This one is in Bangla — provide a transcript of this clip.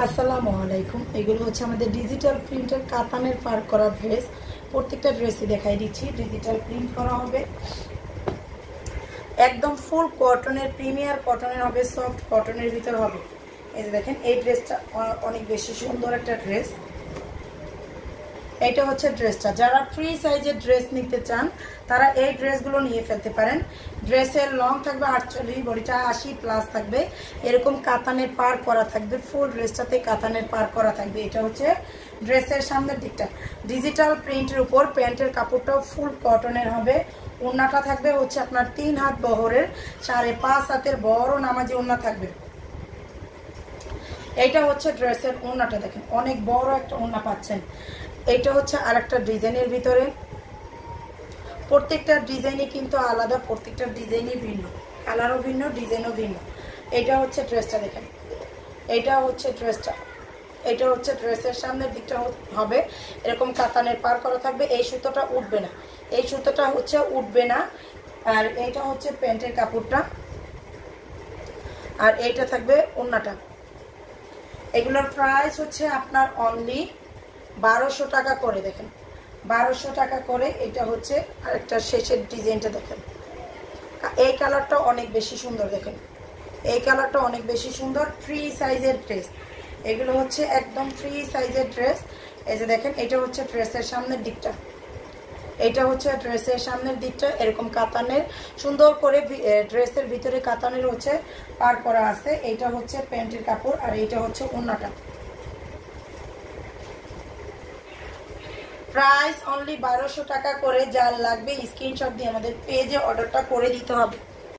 আসসালামু আলাইকুম। এগুলো হচ্ছে আমাদের ডিজিটাল প্রিন্টের কাতানের পার করা ড্রেস। প্রত্যেকটা ড্রেসই দেখাই দিচ্ছি, ডিজিটাল প্রিন্ট করা হবে, একদম ফুল কটনের, প্রিমিয়ার কটনের হবে, সফট কটনের ভিতর হবে। এই যে দেখেন, এই ড্রেসটা অনেক বেশি সুন্দর একটা ড্রেস। এটা হচ্ছে ড্রেসটা, যারা ফ্রি সাইজের ড্রেস নিতে চান তারা এই ড্রেসগুলো নিয়ে ফেলতে পারেন। ড্রেসের লং থাকবে 48, বডিটা 80+ থাকবে, এরকম কাতানের পার করা থাকবে, ফুল ড্রেসটাতে কাতানের পার করা থাকবে। এটা হচ্ছে ড্রেসের সামনের দিকটা, ডিজিটাল প্রিন্টের উপর প্যান্টের কাপড়টাও ফুল কটনের হবে। ওড়নাটা থাকবে হচ্ছে আপনার 3 হাত বহরের, 5.5 হাতের বড় নামাজি ওড়না থাকবে। এইটা হচ্ছে ড্রেসের ওড়নাটা, দেখেন অনেক বড় একটা ওড়না পাচ্ছেন। এইটা হচ্ছে আরেকটা ডিজাইনের ভিতরে, প্রত্যেকটা ডিজাইনই কিন্তু আলাদা, প্রত্যেকটা ডিজাইনই ভিন্ন, কালারও ভিন্ন, ডিজাইনও ভিন্ন। এটা হচ্ছে ড্রেসটা, দেখেন এইটা হচ্ছে ড্রেসটা, এটা হচ্ছে ড্রেসের সামনের দিকটা হবে এরকম কাতানের পার করা থাকবে। এই সুতোটা উঠবে না, এই সুতোটা হচ্ছে উঠবে না। আর এইটা হচ্ছে প্যান্টের কাপড়টা, আর এইটা থাকবে ওড়নাটা। এগুলোর প্রাইস হচ্ছে আপনার অনলি 1200 টাকা করে। দেখেন 1200 টাকা করে। এটা হচ্ছে আরেকটা শেষের ডিজাইনটা, দেখেন এই কালারটা অনেক বেশি সুন্দর, দেখেন এই কালারটা অনেক বেশি সুন্দর। ফ্রি সাইজের ড্রেস, এগুলো হচ্ছে একদম ফ্রি সাইজের ড্রেস। এই যে দেখেন, এটা হচ্ছে ড্রেসের সামনের দিকটা, এইটা হচ্ছে ড্রেসের সামনের দিকটা, এরকম কাতানের সুন্দর করে ড্রেসের ভিতরে কাতানের হচ্ছে পার করা আছে। এইটা হচ্ছে প্যান্টের কাপড়, আর এইটা হচ্ছে ওড়নাটা। প্রাইস অনলি 1200 টাকা করে। যার লাগবে স্ক্রিনশট দিয়ে আমাদের পেজে অর্ডারটা করে দিতে হবে।